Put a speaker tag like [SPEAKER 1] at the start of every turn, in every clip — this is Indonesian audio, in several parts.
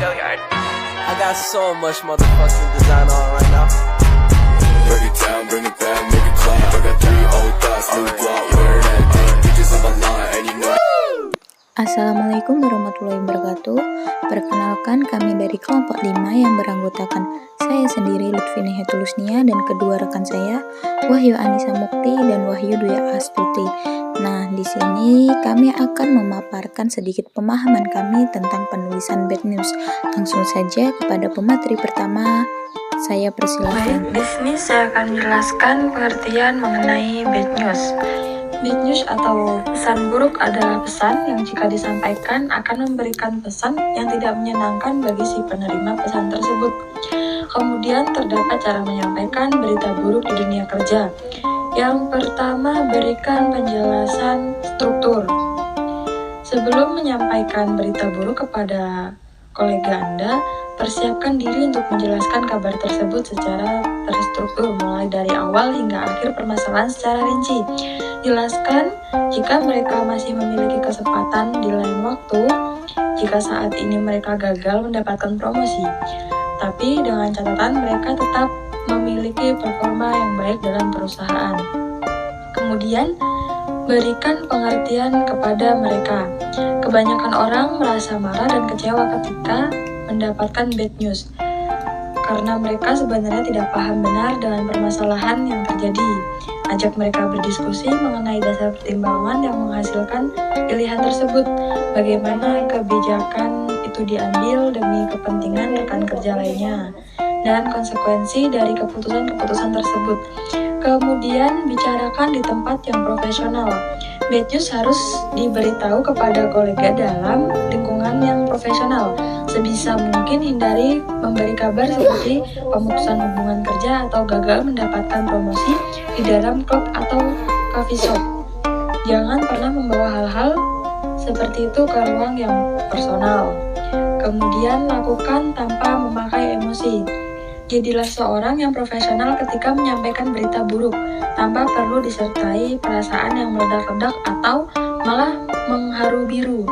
[SPEAKER 1] I got so much motherfucking design on right now.
[SPEAKER 2] Break it down, bring it back, make it clap. I got 3 old thoughts, new guap, wear that thing. Bitches on my line, and you know.
[SPEAKER 3] Assalamualaikum warahmatullahi wabarakatuh. Perkenalkan, kami dari kelompok 5 yang beranggotakan saya sendiri Lutfini Hetulusnia dan kedua rekan saya Wahyu Anissa Mukti dan Wahyu Dwi Astuti. Nah, di sini kami akan memaparkan sedikit pemahaman kami tentang penulisan bad news. Langsung saja kepada pemateri pertama, saya persilahkan.
[SPEAKER 4] Baik, di sini saya akan menjelaskan pengertian mengenai bad news. Bad news atau pesan buruk adalah pesan yang jika disampaikan akan memberikan pesan yang tidak menyenangkan bagi si penerima pesan tersebut. Kemudian terdapat cara menyampaikan berita buruk di dunia kerja. Yang pertama, berikan penjelasan struktur. Sebelum menyampaikan berita buruk kepada kolega Anda, persiapkan diri untuk menjelaskan kabar tersebut secara terstruktur, mulai dari awal hingga akhir permasalahan secara rinci. Jelaskan jika mereka masih memiliki kesempatan di lain waktu, jika saat ini mereka gagal mendapatkan promosi. Tapi dengan catatan mereka tetap memiliki performa yang baik dalam perusahaan. Kemudian, berikan pengertian kepada mereka. Kebanyakan orang merasa marah dan kecewa ketika mendapatkan bad news, karena mereka sebenarnya tidak paham benar dengan permasalahan yang terjadi. Ajak mereka berdiskusi mengenai dasar pertimbangan yang menghasilkan pilihan tersebut, bagaimana kebijakan itu diambil demi kepentingan rekan kerja lainnya, dan konsekuensi dari keputusan-keputusan tersebut. Kemudian bicarakan di tempat yang profesional. Bad news harus diberitahu kepada kolega dalam lingkungan yang profesional. Sebisa mungkin hindari memberi kabar seperti pemutusan hubungan kerja atau gagal mendapatkan promosi di dalam klub atau coffee shop. Jangan pernah membawa hal-hal seperti itu ke ruang yang personal. Kemudian lakukan tanpa memakai emosi. Jadilah seorang yang profesional ketika menyampaikan berita buruk, tanpa perlu disertai perasaan yang meledak-ledak atau malah mengharu biru.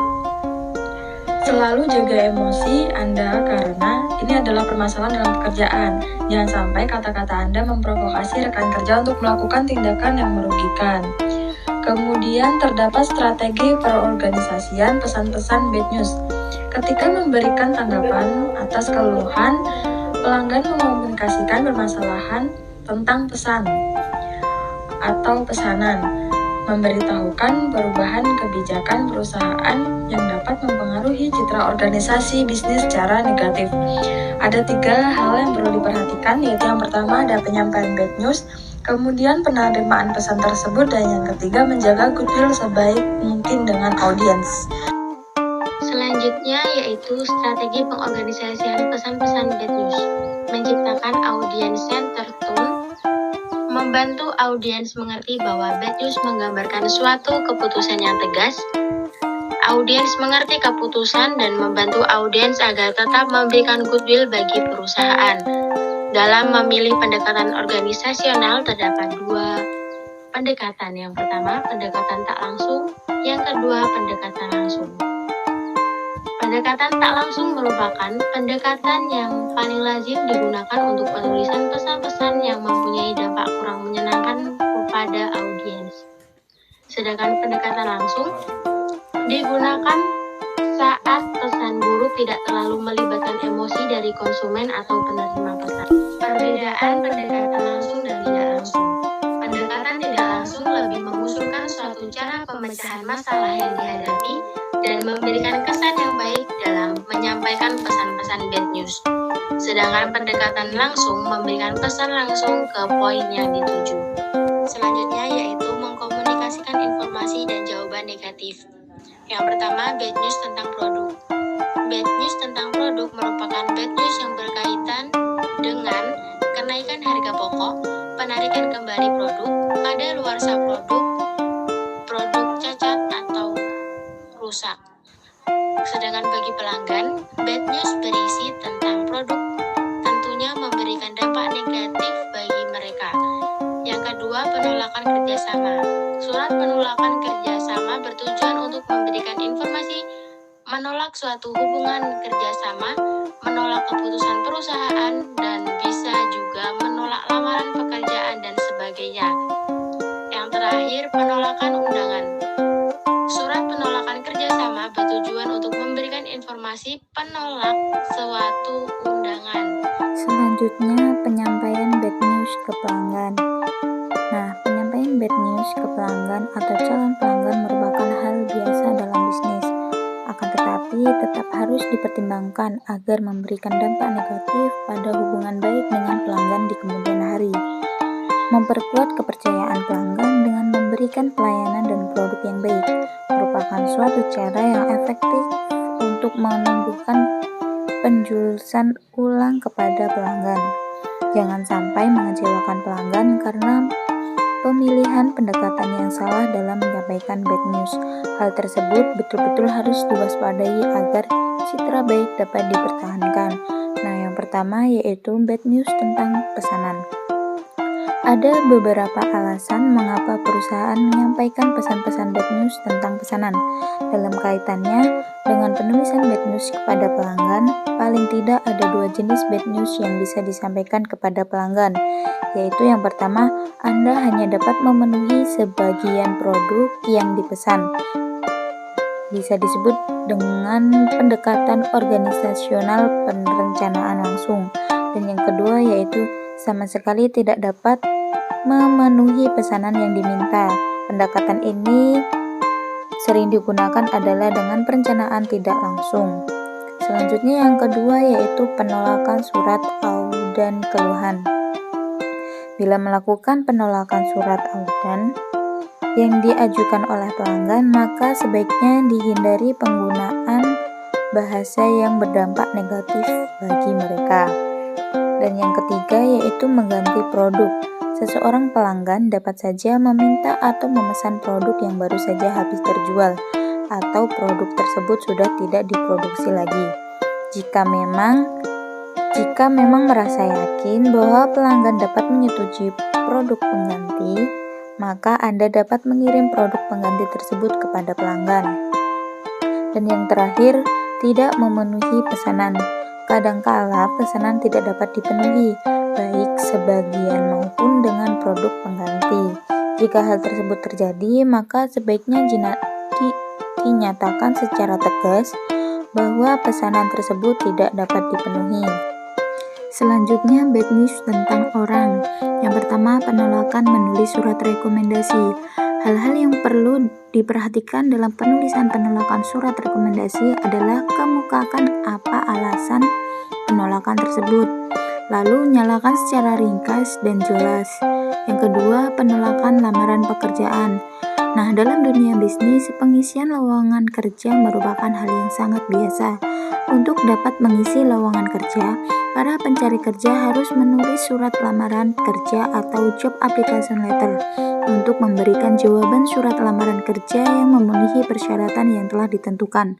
[SPEAKER 4] Selalu jaga emosi Anda karena ini adalah permasalahan dalam pekerjaan. Jangan sampai kata-kata Anda memprovokasi rekan kerja untuk melakukan tindakan yang merugikan. Kemudian terdapat strategi perorganisasian pesan-pesan bad news. Ketika memberikan tanggapan atas keluhan, pelanggan mengkomunikasikan permasalahan tentang pesan atau pesanan, memberitahukan perubahan kebijakan perusahaan yang dapat mempengaruhi citra organisasi bisnis secara negatif. Ada 3 hal yang perlu diperhatikan, yaitu yang pertama ada penyampaian bad news, kemudian penerimaan pesan tersebut, dan yang ketiga menjaga goodwill sebaik mungkin dengan audiens.
[SPEAKER 5] Selanjutnya yaitu strategi pengorganisasian pesan-pesan bad news. Menciptakan audience center tone, membantu audiens mengerti bahwa bad news menggambarkan suatu keputusan yang tegas. Audiens mengerti keputusan dan membantu audiens agar tetap memberikan goodwill bagi perusahaan. Dalam memilih pendekatan organisasional terdapat 2 pendekatan. Yang pertama, pendekatan tak langsung. Yang kedua, pendekatan langsung. Pendekatan tak langsung merupakan pendekatan yang paling lazim digunakan untuk penulisan pesan-pesan yang mempunyai dampak kurang menyenangkan kepada audiens. Sedangkan pendekatan langsung digunakan saat pesan buruk tidak terlalu melibatkan emosi dari konsumen atau penerima pesan. Perbedaan pendekatan langsung dan tidak langsung. Pendekatan tidak langsung lebih mengusulkan suatu cara pemecahan masalah yang dihadapi dan memberikan kesan yang baik dalam menyampaikan pesan-pesan bad news. Sedangkan pendekatan langsung memberikan pesan langsung ke poin yang dituju. Selanjutnya yaitu mengkomunikasikan informasi dan jawaban negatif. Yang pertama, bad news tentang produk. Bad news tentang produk merupakan bad news yang berkaitan dengan kenaikan harga pokok, penarikan kembali produk, kadaluarsa produk, produk cacat atau rusak. Sedangkan bagi pelanggan, bad news berisi tentang produk, tentunya memberikan dampak negatif bagi mereka. Yang kedua, penolakan kerjasama. Surat penolakan kerjasama bertujuan untuk memberikan informasi menolak suatu hubungan kerjasama menolak keputusan perusahaan, dan bisa juga menolak lamaran pekerjaan dan sebagainya. Yang terakhir, penolakan undangan. Surat penolakan kerjasama bertujuan untuk memberikan informasi penolak suatu undangan.
[SPEAKER 3] Selanjutnya, penyampaian bad news ke pelanggan. Nah, penyampaian bad news ke pelanggan atau calon pelanggan merupakan hal biasa dalam bisnis. Akan tetapi, tetap harus dipertimbangkan agar memberikan dampak negatif pada hubungan baik dengan pelanggan di kemudian hari. Memperkuat kepercayaan pelanggan dengan memberikan pelayanan dan produk yang baik merupakan suatu cara yang efektif untuk menumbuhkan penjelasan ulang kepada pelanggan. Jangan sampai mengecewakan pelanggan karena pemilihan pendekatan yang salah dalam menyampaikan bad news. Hal tersebut betul-betul harus diwaspadai agar citra baik dapat dipertahankan. Nah, yang pertama yaitu bad news tentang pesanan. Ada beberapa alasan mengapa perusahaan menyampaikan pesan-pesan bad news tentang pesanan. Dalam kaitannya dengan penulisan bad news kepada pelanggan, paling tidak ada 2 jenis bad news yang bisa disampaikan kepada pelanggan, yaitu yang pertama, Anda hanya dapat memenuhi sebagian produk yang dipesan. Bisa disebut dengan pendekatan organisasional perencanaan langsung. Dan yang kedua yaitu sama sekali tidak dapat memenuhi pesanan yang diminta. Pendekatan ini sering digunakan adalah dengan perencanaan tidak langsung. Selanjutnya yang kedua yaitu penolakan surat audhan keluhan. Bila melakukan penolakan surat audhan yang diajukan oleh pelanggan, maka sebaiknya dihindari penggunaan bahasa yang berdampak negatif bagi mereka. Dan yang ketiga yaitu mengganti produk. Seseorang pelanggan dapat saja meminta atau memesan produk yang baru saja habis terjual, atau produk tersebut sudah tidak diproduksi lagi. Jika memang merasa yakin bahwa pelanggan dapat menyetujui produk pengganti, maka Anda dapat mengirim produk pengganti tersebut kepada pelanggan. Dan yang terakhir, tidak memenuhi pesanan. Kadangkala pesanan tidak dapat dipenuhi, baik sebagian maupun dengan produk pengganti. Jika hal tersebut terjadi, maka sebaiknya dinyatakan secara tegas bahwa pesanan tersebut tidak dapat dipenuhi. Selanjutnya, bad news tentang orang. Yang pertama, penolakan menulis surat rekomendasi. Hal-hal yang perlu diperhatikan dalam penulisan penolakan surat rekomendasi adalah kemukakan apa alasan penolakan tersebut. Lalu nyalakan secara ringkas dan jelas. Yang kedua, penolakan lamaran pekerjaan. Nah, dalam dunia bisnis, pengisian lowongan kerja merupakan hal yang sangat biasa. Untuk dapat mengisi lowongan kerja, para pencari kerja harus menulis surat lamaran kerja atau job application letter untuk memberikan jawaban surat lamaran kerja yang memenuhi persyaratan yang telah ditentukan.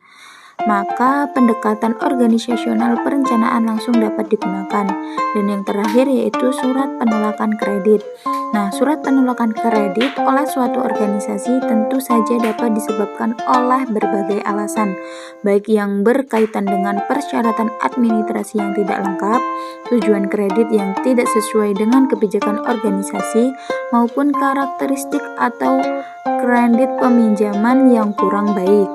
[SPEAKER 3] Maka pendekatan organisasional perencanaan langsung dapat digunakan. Dan yang terakhir yaitu surat penolakan kredit. Nah, surat penolakan kredit oleh suatu organisasi tentu saja dapat disebabkan oleh berbagai alasan, baik yang berkaitan dengan persyaratan administrasi yang tidak lengkap, tujuan kredit yang tidak sesuai dengan kebijakan organisasi, maupun karakteristik atau kredit peminjaman yang kurang baik.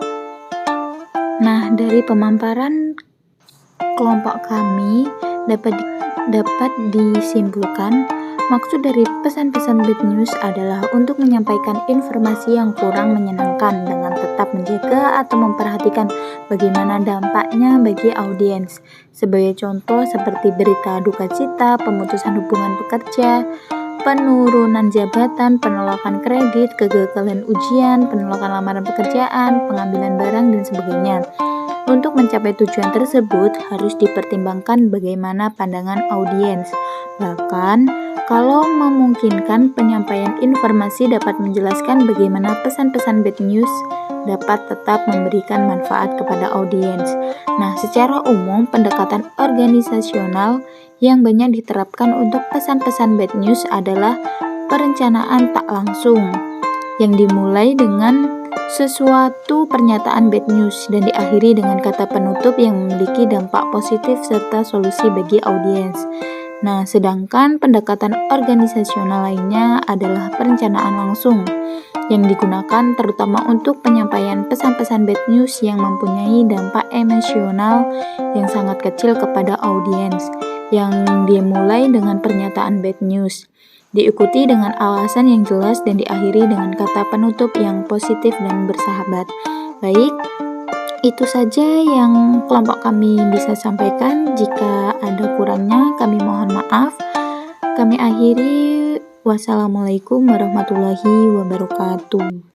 [SPEAKER 3] Nah, dari pemaparan kelompok kami dapat disimpulkan maksud dari pesan-pesan bad news adalah untuk menyampaikan informasi yang kurang menyenangkan dengan tetap menjaga atau memperhatikan bagaimana dampaknya bagi audiens. Sebagai contoh seperti berita duka cita, pemutusan hubungan pekerja, penurunan jabatan, penolakan kredit, kegagalan ujian, penolakan lamaran pekerjaan, pengambilan barang, dan sebagainya. Untuk mencapai tujuan tersebut harus dipertimbangkan bagaimana pandangan audiens. Bahkan, kalau memungkinkan, penyampaian informasi dapat menjelaskan bagaimana pesan-pesan bad news dapat tetap memberikan manfaat kepada audiens. Nah, secara umum, pendekatan organisasional yang banyak diterapkan untuk pesan-pesan bad news adalah perencanaan tak langsung, yang dimulai dengan sesuatu pernyataan bad news dan diakhiri dengan kata penutup yang memiliki dampak positif serta solusi bagi audiens. Nah, sedangkan pendekatan organisasional lainnya adalah perencanaan langsung yang digunakan terutama untuk penyampaian pesan-pesan bad news yang mempunyai dampak emosional yang sangat kecil kepada audiens, yang dimulai dengan pernyataan bad news, diikuti dengan alasan yang jelas dan diakhiri dengan kata penutup yang positif dan bersahabat. Baik, itu saja yang kelompok kami bisa sampaikan. Jika ada kurangnya, kami mohon maaf. Kami akhiri. Wassalamualaikum warahmatullahi wabarakatuh.